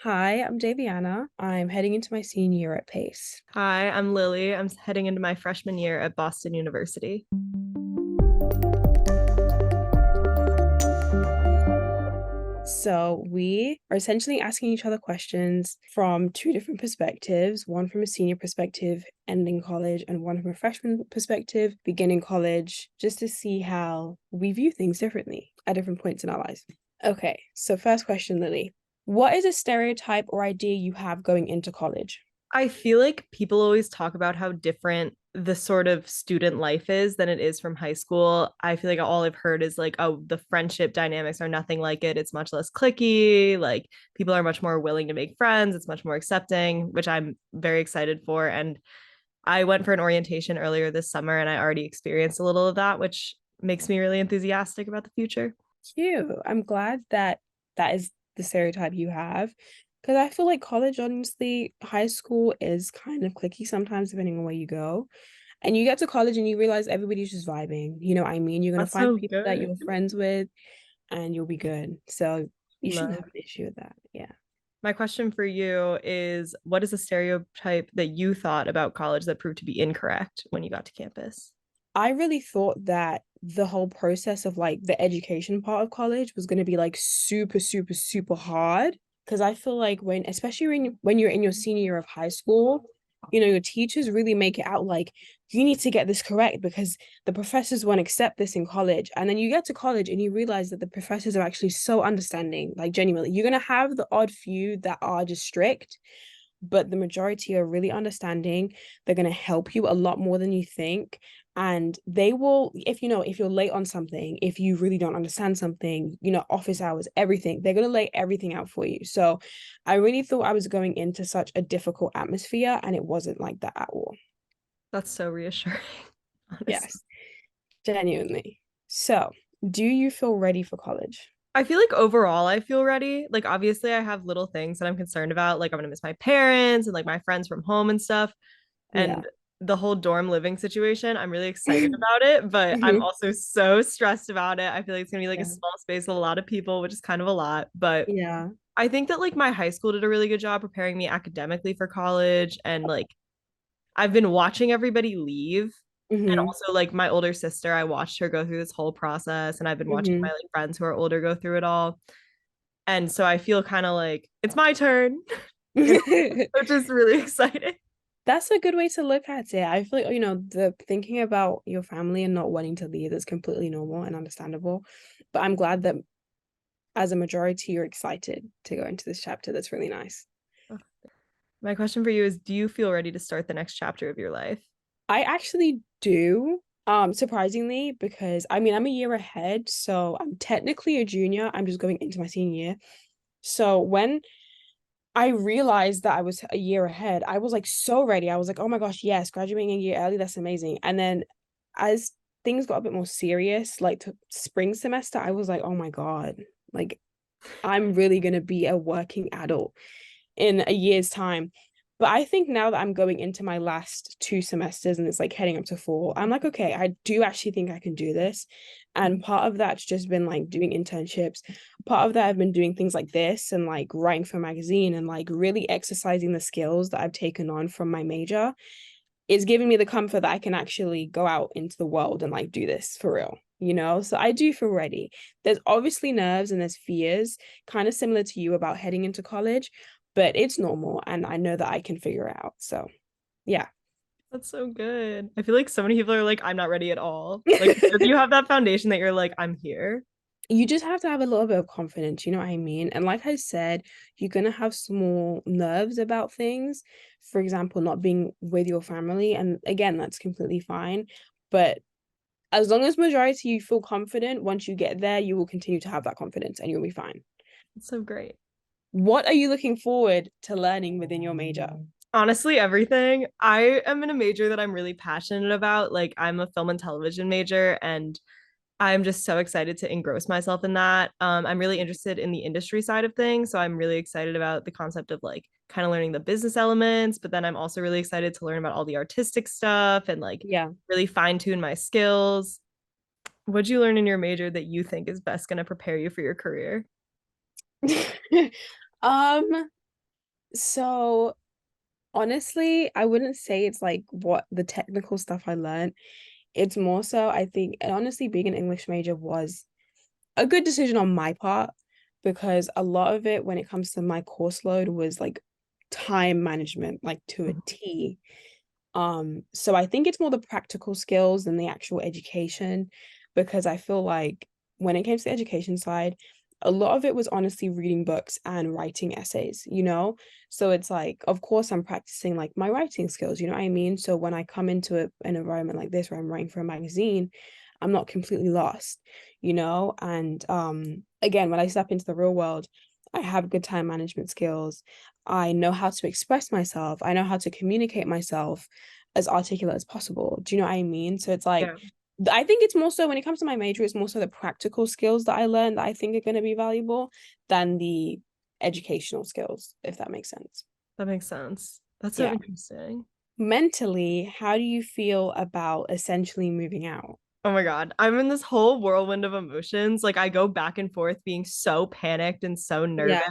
Hi, I'm Davaianna. I'm heading into my senior year at Pace. Hi, I'm Lily. I'm heading into my freshman year at Boston University. So we are essentially asking each other questions from two different perspectives, one from a senior perspective, ending college, and one from a freshman perspective, beginning college, just to see how we view things differently at different points in our lives. Okay, so first question, Lily. What is a stereotype or idea you have going into college? I feel like people always talk about how different the sort of student life is than it is from high school. I feel like all I've heard is like, oh, the friendship dynamics are nothing like it. It's much less cliquey. Like people are much more willing to make friends. It's much more accepting, which I'm very excited for. And I went for an orientation earlier this summer and I already experienced a little of that, which makes me really enthusiastic about the future. Cute. I'm glad that that is the stereotype you have. Because I feel like college, honestly, high school is kind of cliquey sometimes, depending on where you go. And you get to college and you realize everybody's just vibing. You know what I mean? You're going to That's find so people that good. you're friends with and you'll be good. So you shouldn't Love. have an issue with that. Yeah. My question for you is what is a stereotype that you thought about college that proved to be incorrect when you got to campus? I really thought that the whole process of like the education part of college was going to be like super, super, super hard. Because I feel like when, especially when you're in your senior year of high school, your teachers really make it out like you need to get this correct because the professors won't accept this in college. And then you get to college and you realize that the professors are actually so understanding, like genuinely. You're going to have the odd few that are just strict, but the majority are really understanding. They're going to help you a lot more than you think. And they will, if you're late on something, if you really don't understand something, office hours, everything, they're going to lay everything out for you. So I really thought I was going into such a difficult atmosphere, and it wasn't like that at all. That's so reassuring, honestly. Yes, genuinely. So, do you feel ready for college? I feel like overall I feel ready. Like obviously I have little things that I'm concerned about. Like I'm gonna miss my parents and like my friends from home and stuff. Yeah. And the whole dorm living situation, I'm really excited about it, but I'm Mhm. also so stressed about it. I feel like it's gonna be like a Yeah. small space with a lot of people, which is kind of a lot. But Yeah. I think that like my high school did a really good job preparing me academically for college. And like I've been watching everybody leave. And Hmm. also like my older sister, I watched her go through this whole process and I've been watching my Hmm. like friends who are older go through it all. And so I feel kind of like it's my turn, which is really exciting. That's a good way to look at it. I feel like, the thinking about your family and not wanting to leave is completely normal and understandable. But I'm glad that as a majority, you're excited to go into this chapter. That's really nice. My question for you is do you feel ready to start the next chapter of your life? I actually do, surprisingly, because I mean, I'm a year ahead, so I'm technically a junior. I'm just going into my senior year. So when I realized that I was a year ahead, I was like so ready. I was like, oh my gosh, yes, graduating a year early, that's amazing. And then as things got a bit more serious, like to spring semester, I was like, oh my God, like I'm really gonna be a working adult in a year's time. But I think now that I'm going into my last two semesters and it's like heading up to four, I'm like, okay, I do actually think I can do this. And part of that's just been like doing internships. Part of that I've been doing things like this and like writing for a magazine and like really exercising the skills that I've taken on from my major is giving me the comfort that I can actually go out into the world and like do this for real. So I do feel ready. There's obviously nerves and there's fears, kind of similar to you about heading into college, but it's normal and I know that I can figure it out. So, yeah. That's so good. I feel like so many people are like, I'm not ready at all. Like you have that foundation that you're like, I'm here. You just have to have a little bit of confidence, you know what I mean? And like I said, you're gonna have small nerves about things. For example, not being with your family. And again, that's completely fine. But as long as majority you feel confident, once you get there, you will continue to have that confidence and you'll be fine. It's so great. What are you looking forward to learning within your major? Honestly, everything. I am in a major that I'm really passionate about. Like I'm a film and television major and I'm just so excited to engross myself in that. I'm really interested in the industry side of things. So I'm really excited about the concept of like kind of learning the business elements, but then I'm also really excited to learn about all the artistic stuff and like Yeah. really fine tune my skills. What'd you learn in your major that you think is best going to prepare you for your career? um So honestly, I wouldn't say it's like what the technical stuff I learned. It's more so, I think, and honestly, being an English major was a good decision on my part because a lot of it, when it comes to my course load, was like time management, like to a Mhm. T. So I think it's more the practical skills than the actual education because I feel like when it came to the education side, a lot of it was honestly reading books and writing essays, you know? So it's like, of course, I'm practicing like my writing skills, you know what I mean? So when I come into an environment like this where I'm writing for a magazine, I'm not completely lost, you know? And again, when I step into the real world, I have good time management skills. I know how to express myself. I know how to communicate myself as articulate as possible. Do you know what I mean? So it's like, Yeah, I think it's more so when it comes to my major, it's more so the practical skills that I learned that I think are going to be valuable than the educational skills, if that makes sense. that makes sense. That's so Yeah. interesting. Mentally, how do you feel about essentially moving out? Oh my God. I'm in this whole whirlwind of emotions. Like I go back and forth being so panicked and so nervous Yeah.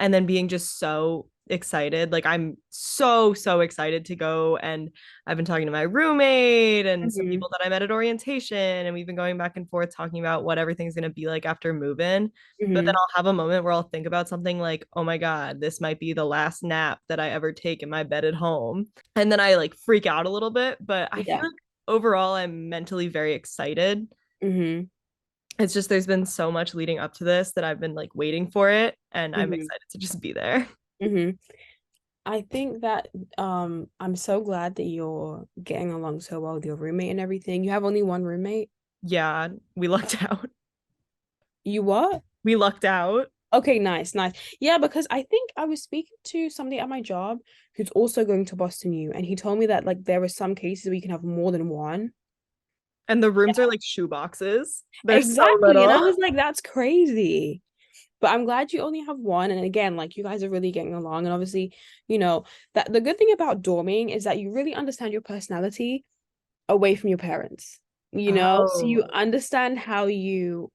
and then being just so excited. Like I'm so, so excited to go. And I've been talking to my roommate and some Hmm. people that I met at orientation. And we've been going back and forth talking about what everything's going to be like after moving. But then Hmm. I'll have a moment where I'll think about something like, oh my God, this might be the last nap that I ever take in my bed at home. And then I like freak out a little bit. But I feel Yeah. like overall, I'm mentally very excited. Hmm. It's just there's been so much leading up to this that I've been like waiting for it, and I'm Hmm. excited to just be there. Hmm. I think that I'm so glad that you're getting along so well with your roommate and everything. You have only one roommate? Yeah, we lucked out. You what? We lucked out. Okay, nice, nice. Yeah, because I think I was speaking to somebody at my job who's also going to Boston U, and he told me that like there are some cases where you can have more than one. And the rooms are Yeah. like shoe boxes. They're so Exactly. And I little. was like, that's crazy. But I'm glad you only have one. And again, like you guys are really getting along. And obviously, you know, that the good thing about dorming is that you really understand your personality away from your parents, you know? So you Oh. understand how you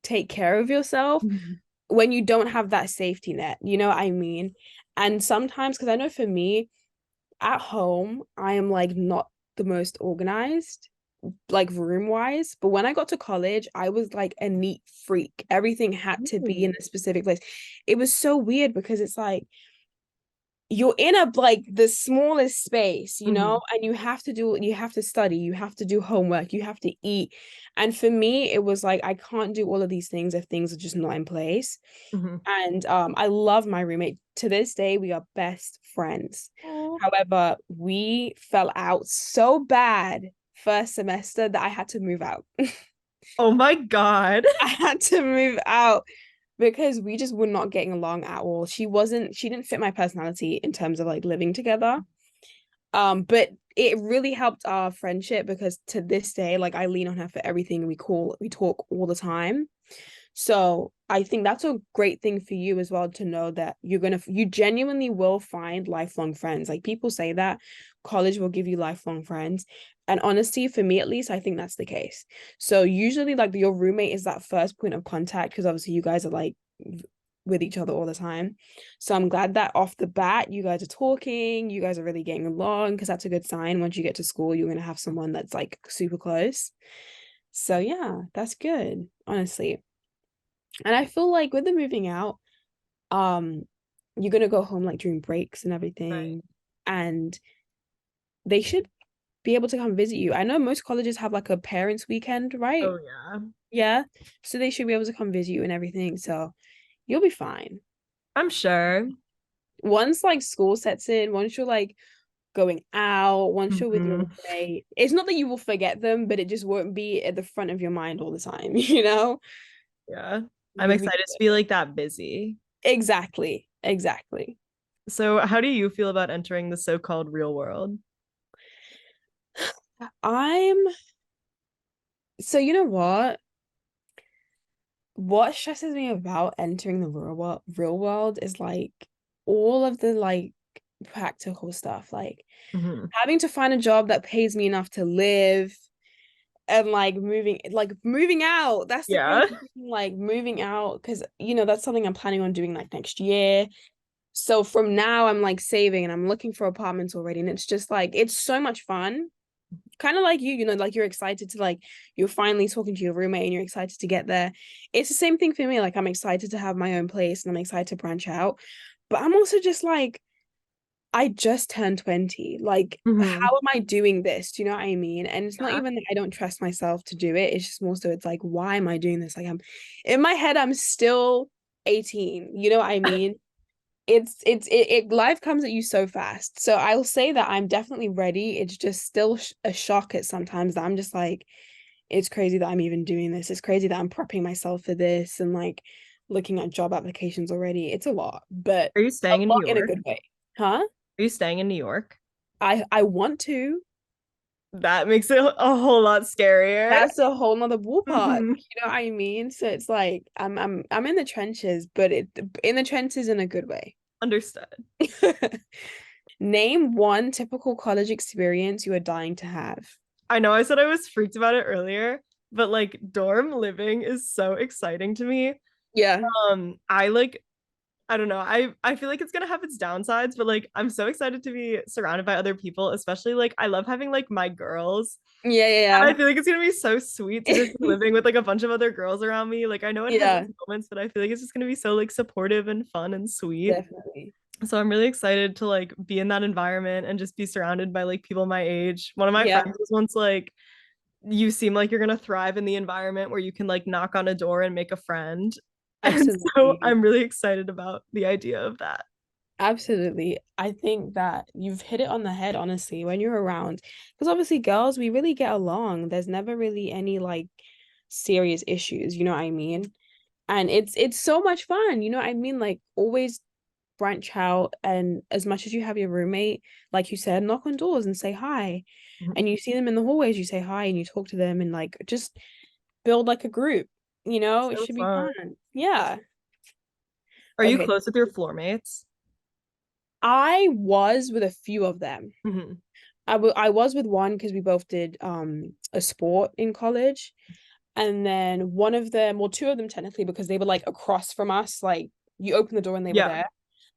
take care of yourself Mhm. when you don't have that safety net, you know what I mean? And sometimes, because I know for me, at home, I am like not the most organized, like room wise. But when I got to college, I was like a neat freak. Everything had to be in Ooh. a specific place. It was so weird because it's like you're in a like the smallest space, you know, Mhm. and you have to study, you have to do homework, you have to eat. And for me, it was like I can't do all of these things if things are just not in place. Mhm. And I love my roommate. To this day, we are best friends. Oh. However, we fell out so bad first semester that I had to move out. Oh my God. I had to move out because we just were not getting along at all. She didn't fit my personality in terms of like living together. But it really helped our friendship because to this day, like I lean on her for everything. We talk all the time. So I think that's a great thing for you as well to know that you genuinely will find lifelong friends. Like people say that college will give you lifelong friends. And honestly, for me at least, I think that's the case. So usually like your roommate is that first point of contact because obviously you guys are like with each other all the time. So I'm glad that off the bat you guys are talking, you guys are really getting along because that's a good sign. Once you get to school, you're gonna have someone that's like super close. So yeah, that's good, honestly. And I feel like with the moving out, um, you're gonna go home like during breaks and Right. everything, and they should be able to come visit you. I know most colleges have like a parents' weekend, right? Oh yeah. Yeah. So they should be able to come visit you and everything. So you'll be fine. I'm sure. Once like school sets in, once you're like going out, once you're with your Mhm. roommate, it's not that you will forget them, but it just won't be at the front of your mind all the time, you know? Yeah. I'm You'll be excited to be like that busy. exactly, exactly. So, how do you feel about entering the so-called real world? I'm so you know what? What stresses me about entering the real world is like all of the like practical stuff, like Mhm. having to find a job that pays me enough to live and like moving out. That's the Yeah. crazy thing, like moving out because you know that's something I'm planning on doing like next year. So from now I'm like saving and I'm looking for apartments already. And it's just like it's so much fun. Kind of like you know, like you're excited to like you're finally talking to your roommate and you're excited to get there. It's the same thing for me. Like I'm excited to have my own place and I'm excited to branch out. But I'm also just like, I just turned 20. Like, Hmm. how am I doing this? Do you know what I mean? And it's not Yeah. even that I don't trust myself to do it. It's just more so it's like, why am I doing this? Like I'm in my head, I'm still 18. You know what I mean? Life comes at you so fast. So I'll say that I'm definitely ready. It's just still a shock at sometimes that I'm just like, it's crazy that I'm even doing this. It's crazy that I'm prepping myself for this and like looking at job applications already. It's a lot, but Are you a staying in New lot in a York? good way. Huh? Are you staying in New York? I want to. That makes it a whole lot scarier. That's a whole nother ballpark. Hmm. You know what I mean? So it's like I'm in the trenches, but it in the trenches in a good way. Understood. Name one typical college experience you are dying to have. I know I said I was freaked about it earlier, but like dorm living is so exciting to me. Yeah. I like I don't know. I feel like it's gonna have its downsides, but like I'm so excited to be surrounded by other people, especially like I love having like my girls. Yeah, I yeah, feel like it's gonna be so sweet to just be yeah. living with like a bunch of other girls around me. Like I know it has its Yeah, moments, but I feel like it's just gonna be so like supportive and fun and sweet. definitely. So I'm really excited to like be in that environment and just be surrounded by like people my age. One of my Yeah, friends was once like, you seem like you're gonna thrive in the environment where you can like knock on a door and make a friend. And so absolutely. I'm really excited about the idea of that. Absolutely. I think that you've hit it on the head, honestly, when you're around. Because obviously, girls, we really get along. There's never really any like serious issues, you know what I mean? And it's so much fun, you know what I mean? Like always branch out and as much as you have your roommate, like you said, knock on doors and say hi. And you see them in the hallways, you say hi and you talk to them and like just build like a group, you know? It So should be fun. fun. Yeah. Are you Okay. close with your floor mates? I was with a few of them. Mhm. I was with one because we both did a sport in college. And then one of them, well, two of them technically, because they were like across from us, like you open the door and they were Yeah. there.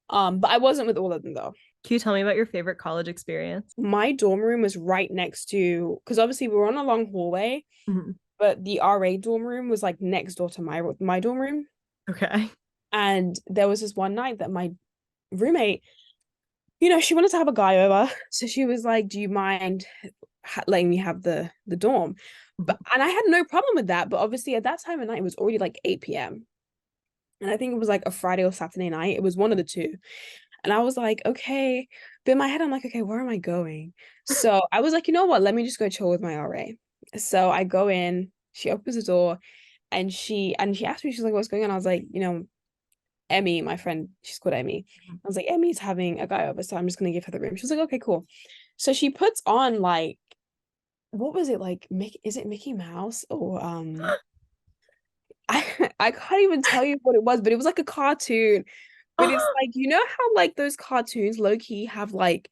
But I wasn't with all of them though. Can you tell me about your favorite college experience? My dorm room was right next to, because obviously we were on a long hallway, Mhm. but the RA dorm room was like next door to my dorm room. Okay. And there was this one night that my roommate, you know, she wanted to have a guy over. So she was like, "Do you mind letting me have the dorm?" Mhm. But and I had no problem with that. But obviously at that time of night, it was already like 8 p.m. And I think it was like a Friday or Saturday night. It was one of the two. And I was like, okay. But in my head, I'm like, okay, where am I going? So I was like, you know what? Let me just go chill with my RA. So I go in, she opens the door and she asked me, she's like, what's going on? I was like, you know, Emmy, my friend, she's called Emmy. I was like, Emmy's having a guy over, so I'm just gonna give her the room. She was like, okay, cool. So she puts on like, what was it like? Is it Mickey Mouse or I can't even tell you what it was, but it was like a cartoon. But it's like, you know how like those cartoons low key have like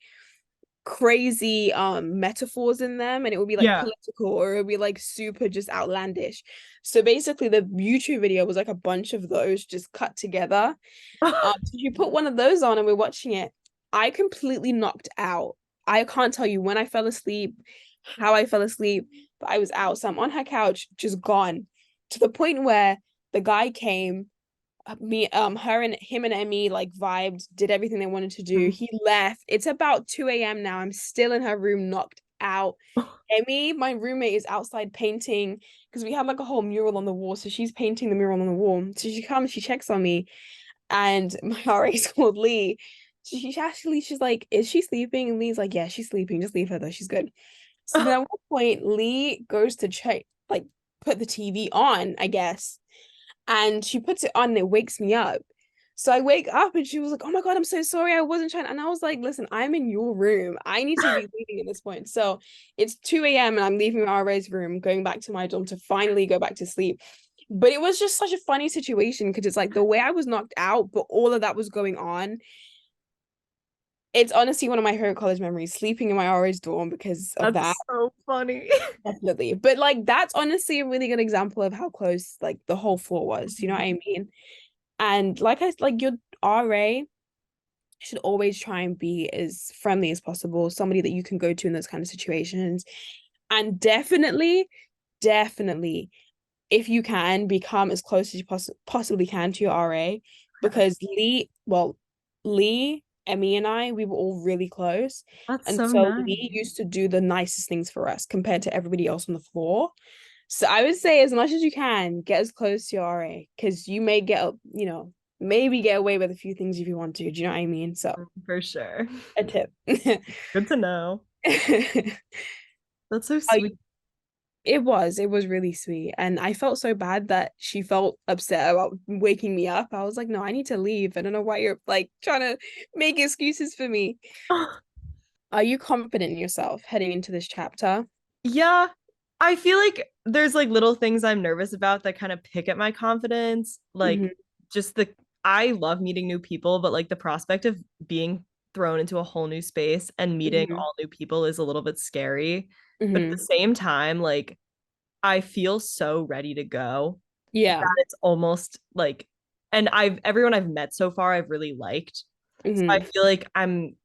crazy metaphors in them and it would be like Yeah. political or it would be like super just outlandish. So basically the YouTube video was like a bunch of those just cut together. So you put one of those on and we're watching it. I completely knocked out. I can't tell you when I fell asleep, how I fell asleep, but I was out. So I'm on her couch, just gone, to the point where the guy came, me, her and him and Emmy like vibed, did everything they wanted to do. He left. It's about 2 a.m. now. I'm still in her room, knocked out. Emmy, my roommate, is outside painting because we have like a whole mural on the wall. So she's painting the mural on the wall. So she comes, she checks on me and my RA is called Lee. So she's like, is she sleeping? And Lee's like, yeah, she's sleeping. Just leave her though. She's good. So then at one point, Lee goes to check, like, put the TV on, I guess. And she puts it on and it wakes me up. So I wake up and she was like, oh my God, I'm so sorry. I wasn't trying. And I was like, listen, I'm in your room. I need to be leaving at this point. So it's 2 a.m. and I'm leaving my RA's room, going back to my dorm to finally go back to sleep. But it was just such a funny situation because it's like the way I was knocked out, but all of that was going on. It's honestly one of my favorite college memories, sleeping in my RA's dorm because of that. That's so funny. Definitely. But like that's honestly a really good example of how close like the whole floor was. You know what I mean? And like your RA, should always try and be as friendly as possible, somebody that you can go to in those kind of situations. And definitely, if you can, become as close as you possibly can to your RA, because Lee, Emmy, and I, we were all really close. That's And so so nice. Lee used to do the nicest things for us compared to everybody else on the floor. So I would say as much as you can, get as close to your RA, because you may get, maybe get away with a few things if you want to. Do you know what I mean? So For sure. a tip. Good to know. That's so Oh, sweet. it was really sweet. And I felt so bad that she felt upset about waking me up. I was like, no, I need to leave. I don't know why you're like trying to make excuses for me. Are you confident in yourself heading into this chapter? Yeah, I feel like there's like little things I'm nervous about that kind of pick at my confidence. Like Hmm. just the I love meeting new people, but like the prospect of being thrown into a whole new space and meeting Hmm. all new people is a little bit scary. But at the Hmm. same time, like I feel so ready to go Yeah. that it's almost like and I've everyone I've met so far I've really liked. So I Hmm. feel like I'm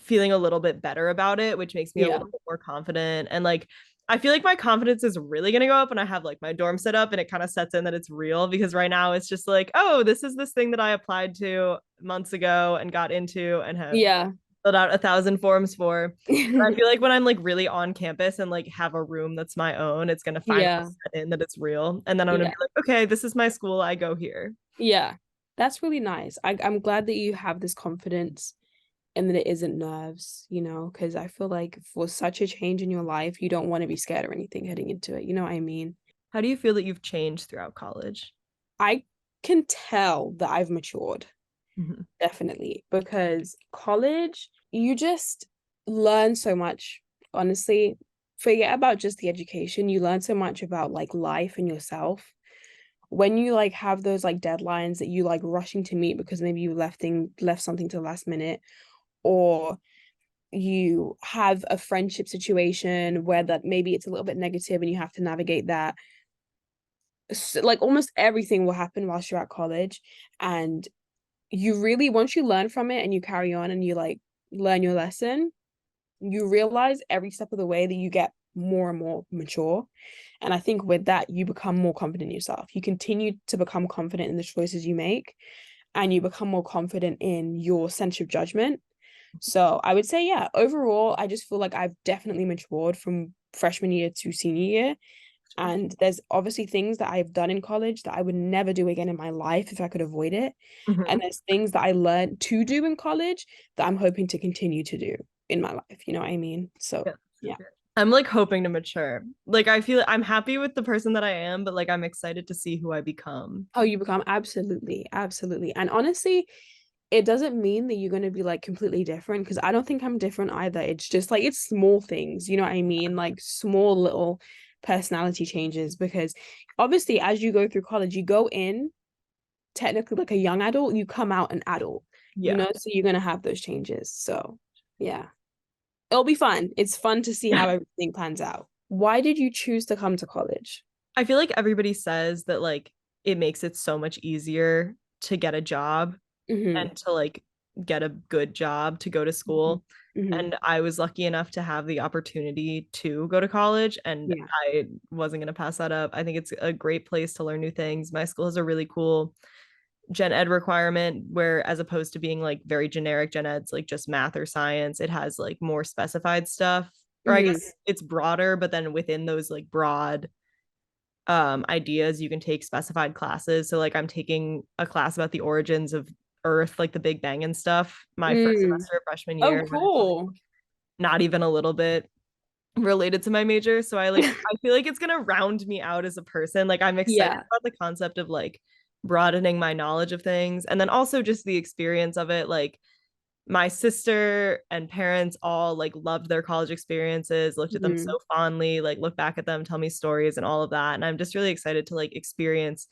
feeling a little bit better about it, which makes me a Yeah. little bit more confident. And like, I feel like my confidence is really going to go up when I have like my dorm set up and it kind of sets in that it's real because right now it's just like, oh, this is this thing that I applied to months ago and got into and have Yeah. filled out 1,000 forms for. But I feel like when I'm like really on campus and like have a room that's my own, it's going to finally Yeah. set in that it's real. And then I'm going to Yeah. be like, okay, this is my school. I go here. Yeah. That's really nice. I'm glad that you have this confidence and that it isn't nerves, because I feel like for such a change in your life, you don't want to be scared or anything heading into it. You know what I mean? How do you feel that you've changed throughout college? I can tell that I've matured, Mhm. definitely, because college, you just learn so much, honestly. Forget about just the education. You learn so much about like life and yourself. When you like have those like deadlines that you like rushing to meet because maybe you left something to the last minute, or you have a friendship situation where that maybe it's a little bit negative and you have to navigate that. So, like almost everything will happen whilst you're at college, and you really, once you learn from it and you carry on and you like learn your lesson, you realize every step of the way that you get more and more mature. And I think with that you become more confident in yourself. You continue to become confident in the choices you make, and you become more confident in your sense of judgment. So I would say, yeah, overall, I just feel like I've definitely matured from freshman year to senior year. And there's obviously things that I've done in college that I would never do again in my life if I could avoid it. And Mhm. there's things that I learned to do in college that I'm hoping to continue to do in my life. You know what I mean? So, Yeah. yeah. I'm like hoping to mature. Like I feel I'm happy with the person that I am, but like I'm excited to see who I become. Oh, you become absolutely, absolutely. And honestly, it doesn't mean that you're going to be like completely different, because I don't think I'm different either. It's just like it's small things, you know what I mean? Like small little personality changes, because obviously as you go through college, you go in technically like a young adult, you come out an adult, Yeah. so you're going to have those changes. So, yeah. It'll be fun. It's fun to see how everything plans out. Why did you choose to come to college? I feel like everybody says that like it makes it so much easier to get a job Mm-hmm. and to like get a good job to go to school. Mm-hmm. And I was lucky enough to have the opportunity to go to college and Yeah. I wasn't going to pass that up. I think it's a great place to learn new things. My school has a really cool gen ed requirement where as opposed to being like very generic gen ed's like just math or science, it has like more specified stuff, or I Mm-hmm. guess it's broader, but then within those like broad ideas you can take specified classes. So like I'm taking a class about the origins of earth, like the big bang and stuff, my first Mm. semester of freshman Oh, year, when it's like cool. not even a little bit related to my major. So I feel like it's gonna round me out as a person. Like I'm excited Yeah. about the concept of like broadening my knowledge of things. And then also just the experience of it. Like my sister and parents all like loved their college experiences, looked at them so Mm-hmm. fondly, like look back at them, tell me stories and all of that. And I'm just really excited to like experience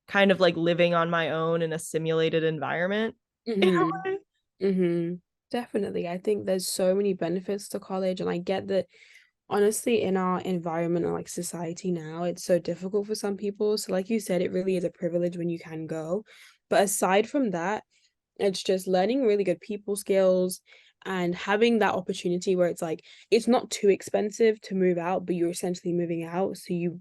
kind of like living on my own in a simulated environment in Mm-hmm. a way. Mm-hmm. Definitely. I think there's so many benefits to college, and I get that honestly in our environment and like society now, it's so difficult for some people. So like you said, it really is a privilege when you can go. But aside from that, It's just learning really good people skills and having that opportunity where it's like it's not too expensive to move out, but you're essentially moving out. So you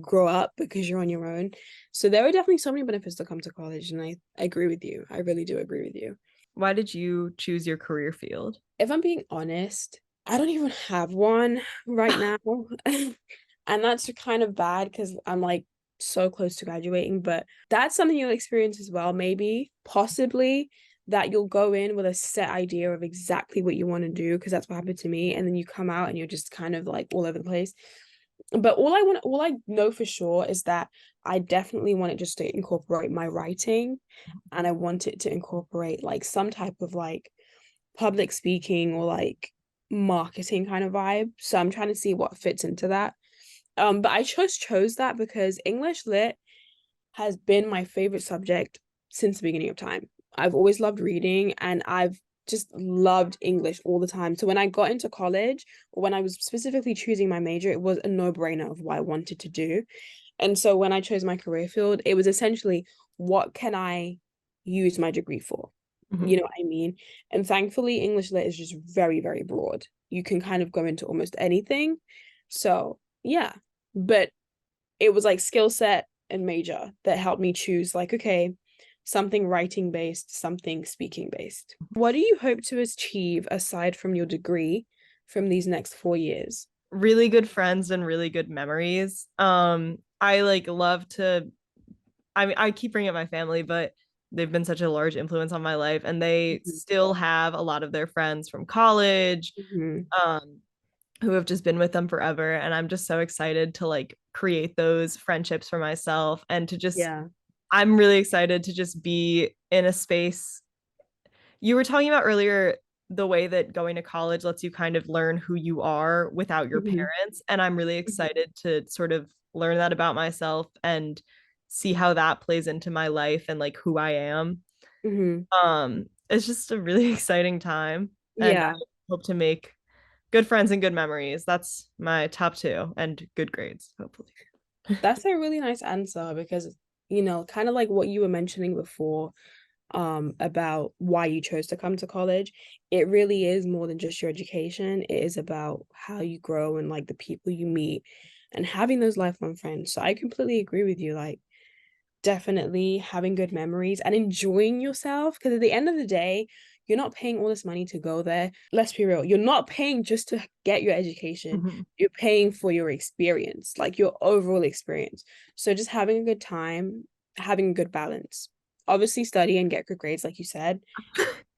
grow up because you're on your own. So there are definitely so many benefits that come to college, and I agree with you. I really do agree with you. Why did you choose your career field? If I'm being honest, I don't even have one right now. And that's kind of bad because I'm like so close to graduating, but that's something you'll experience as well, maybe, possibly, that you'll go in with a set idea of exactly what you want to do, because that's what happened to me. And then you come out and you're just kind of like all over the place. But all I know for sure is that I definitely want it just to incorporate my writing, and I want it to incorporate like some type of like public speaking or like marketing kind of vibe. So I'm trying to see what fits into that. But I chose that because English lit has been my favorite subject since the beginning of time. I've always loved reading, and I've just loved English all the time. So when I got into college, or when I was specifically choosing my major, it was a no-brainer of what I wanted to do. And so when I chose my career field, it was essentially, what can I use my degree for? You Mhm. know what I mean? And thankfully, English lit is just very, very broad. You can kind of go into almost anything. So yeah, but it was like skill set and major that helped me choose, like, okay, something writing based, something speaking based. What do you hope to achieve aside from your degree from these next 4 years? Really good friends and really good memories. I like love to I mean, I keep bringing up my family, but they've been such a large influence on my life, and they Mhm. still have a lot of their friends from college, Mhm. um, who have just been with them forever. And I'm just so excited to like create those friendships for myself and to just, Yeah. I'm really excited to just be in a space. You were talking about earlier the way that going to college lets you kind of learn who you are without your Mhm. parents. And I'm really Mhm. excited to sort of learn that about myself and see how that plays into my life and like who I am. Mhm. It's just a really exciting time. And I Yeah. hope to make good friends and good memories. That's my top two, and good grades, hopefully. That's a really nice answer because, kind of like what you were mentioning before, about why you chose to come to college, it really is more than just your education. It is about how you grow and like the people you meet and having those lifelong friends. So I completely agree with you. Like, definitely having good memories and enjoying yourself, because at the end of the day, you're not paying all this money to go there. Let's be real, you're not paying just to get your education. Mhm. You're paying for your experience, like your overall experience. So just having a good time, having a good balance. Obviously study and get good grades like you said.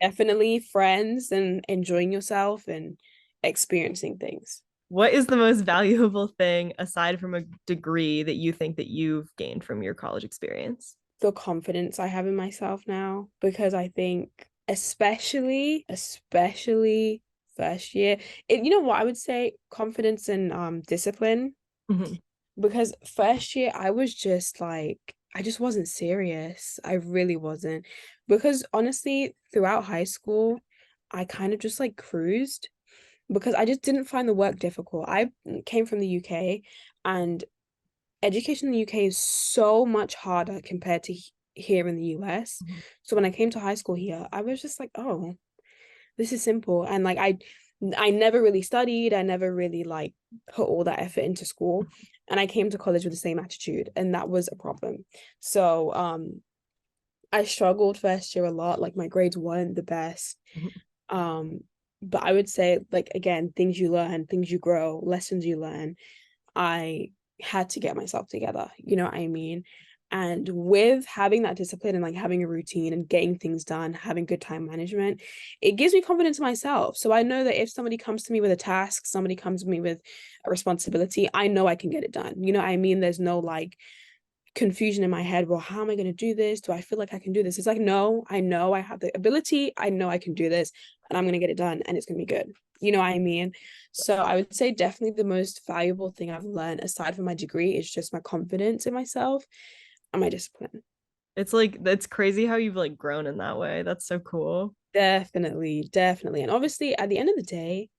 Definitely friends and enjoying yourself and experiencing things. What is the most valuable thing aside from a degree that you think that you've gained from your college experience? The confidence I have in myself now, because I think especially first year, you know what I would say, confidence and discipline, Mhm. because first year I was just like, I just wasn't serious. I really wasn't, because honestly throughout high school I kind of just like cruised because I just didn't find the work difficult. I came from the UK, and education in the UK is so much harder compared to here in the US. Mhm. So when I came to high school here, I was just like, oh, this is simple. And like I never really studied. I never really like put all that effort into school. And I came to college with the same attitude, and that was a problem. So I struggled first year a lot. Like my grades weren't the best. Mhm. Um, but I would say, like, again, things you learn, things you grow, lessons you learn. I had to get myself together, you know what I mean? And with having that discipline and like having a routine and getting things done, having good time management, it gives me confidence in myself. So I know that if somebody comes to me with a task, somebody comes to me with a responsibility, I know I can get it done. You know what I mean? There's no like confusion in my head. Well, how am I going to do this? Do I feel like I can do this? It's like, no, I know I have the ability. I know I can do this, and I'm going to get it done, and it's going to be good. You know what I mean? So I would say definitely the most valuable thing I've learned aside from my degree is just my confidence in myself and my discipline. It's like it's crazy how you've like grown in that way. That's so cool. Definitely, definitely. And obviously, at the end of the day,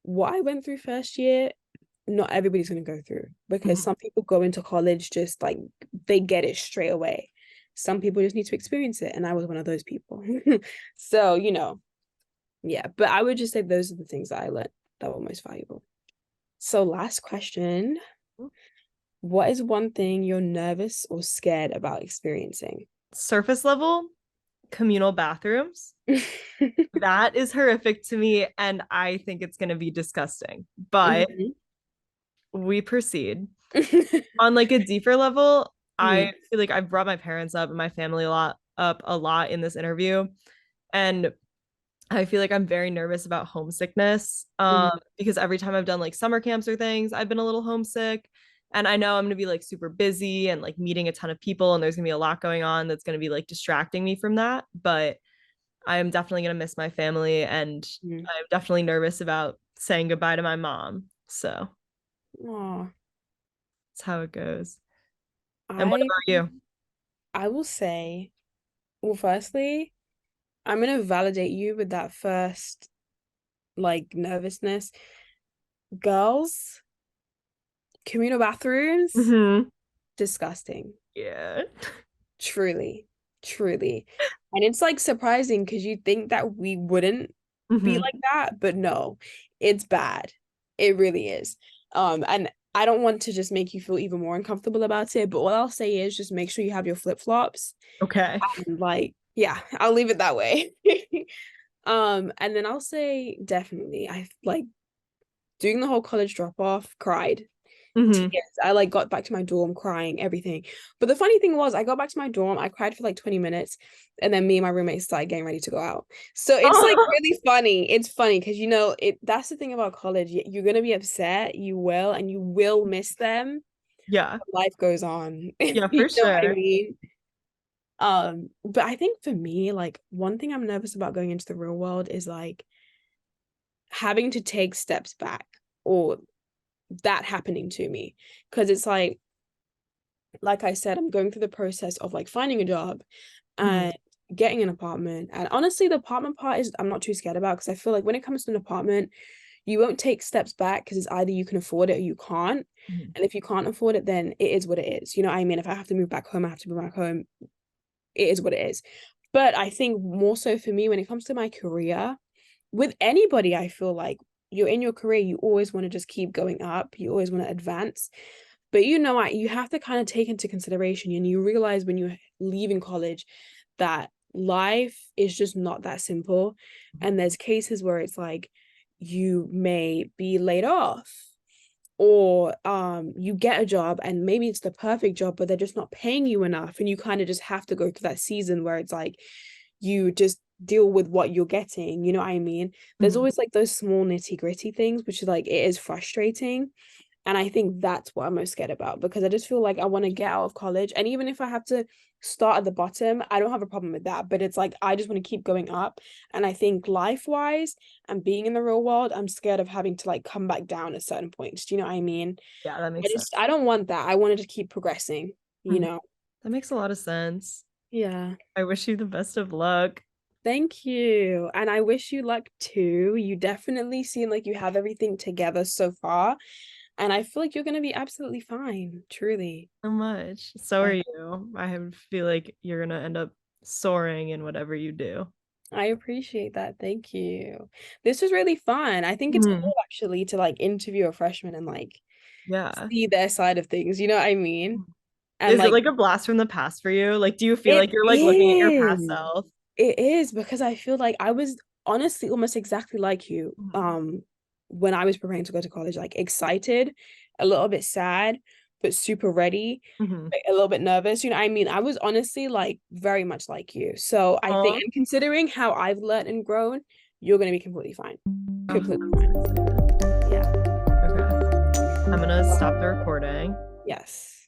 what I went through first year, not everybody's going to go through, because Mhm. some people go into college just like they get it straight away. Some people just need to experience it, and I was one of those people. So, yeah, but I would just say those are the things that I learned that were most valuable. So, last question. What is one thing you're nervous or scared about experiencing? Surface level communal bathrooms. That is horrific to me, and I think it's going to be disgusting. But Mhm. we proceed. On like a deeper level, I Mm, feel like I've brought my parents up and my family a lot in this interview. And I feel like I'm very nervous about homesickness. mm, Because every time I've done like summer camps or things, I've been a little homesick. And I know I'm gonna be like super busy and like meeting a ton of people, and there's gonna be a lot going on that's gonna be like distracting me from that. But I am definitely gonna miss my family, and mm. I'm definitely nervous about saying goodbye to my mom. So Aw, that's how it goes. And what I about you? I will say, well, firstly, I'm gonna validate you with that first like nervousness. Girls, communal bathrooms, Hmm. disgusting. Yeah. Truly, truly. And it's like surprising because you think that we wouldn't be Hmm. like that, but no, it's bad. It really is. And I don't want to just make you feel even more uncomfortable about it, but what I'll say is just make sure you have your flip-flops. Okay. And like, yeah, I'll leave it that way. And then I'll say definitely, I like doing the whole college drop off, cried. Hmm. Tears. I like got back to my dorm crying, everything. But the funny thing was, I got back to my dorm, I cried for like 20 minutes, and then me and my roommate started getting ready to go out. So it's like Oh, really funny. It's funny because that's the thing about college. You're gonna be upset, you will, and you will miss them. yeah. Life goes on. Yeah, You for know what I sure. mean? But I think for me, like one thing I'm nervous about going into the real world is like having to take steps back or that happening to me. Because it's like I said, I'm going through the process of like finding a job Mhm. and getting an apartment. And honestly, the apartment part is I'm not too scared about because I feel like when it comes to an apartment, you won't take steps back because it's either you can afford it or you can't. Mhm. And if you can't afford it, then it is what it is. You know what I mean? If I have to move back home, I have to move back home. It is what it is. But I think more so for me, when it comes to my career, with anybody, I feel like you're in your career, you always want to just keep going up. You always want to advance. But you have to kind of take into consideration and you realize when you're leaving college that life is just not that simple. And there's cases where it's like you may be laid off or you get a job and maybe it's the perfect job, but they're just not paying you enough. And you kind of just have to go through that season where it's like you just deal with what you're getting. You know what I mean? There's Mhm. always like those small nitty-gritty things, which is like it is frustrating. And I think that's what I'm most scared about because I just feel like I want to get out of college. And even if I have to start at the bottom, I don't have a problem with that. But it's like I just want to keep going up. And I think life-wise and being in the real world, I'm scared of having to like come back down at certain points. Do you know what I mean? Yeah, that makes sense. I don't want that. I wanted to keep progressing, you Mhm. know? That makes a lot of sense. Yeah. I wish you the best of luck. Thank you. And I wish you luck too. You definitely seem like you have everything together so far. And I feel like you're going to be absolutely fine, truly. So much. So are Yeah. you. Feel like you're gonna end up soaring in whatever you do. I appreciate that. Thank you. This was really fun. I think it's Mhm. cool actually to like interview a freshman and like Yeah. see their side of things. You know what I mean? And Is it like like a blast from the past for you? Like, do you feel it like you're like looking at your past is. self? It is because I feel like I was honestly almost exactly like you. Mhm. When I was preparing to go to college, like excited, a little bit sad, but super ready, Mhm. like, a little bit nervous. You know, I mean, I was honestly like very much like you. So I think, Aw. and considering how I've learned and grown, you're gonna be completely fine. Oh, Completely I'm so fine. excited. Yeah. Okay. I'm gonna stop the recording. Yes.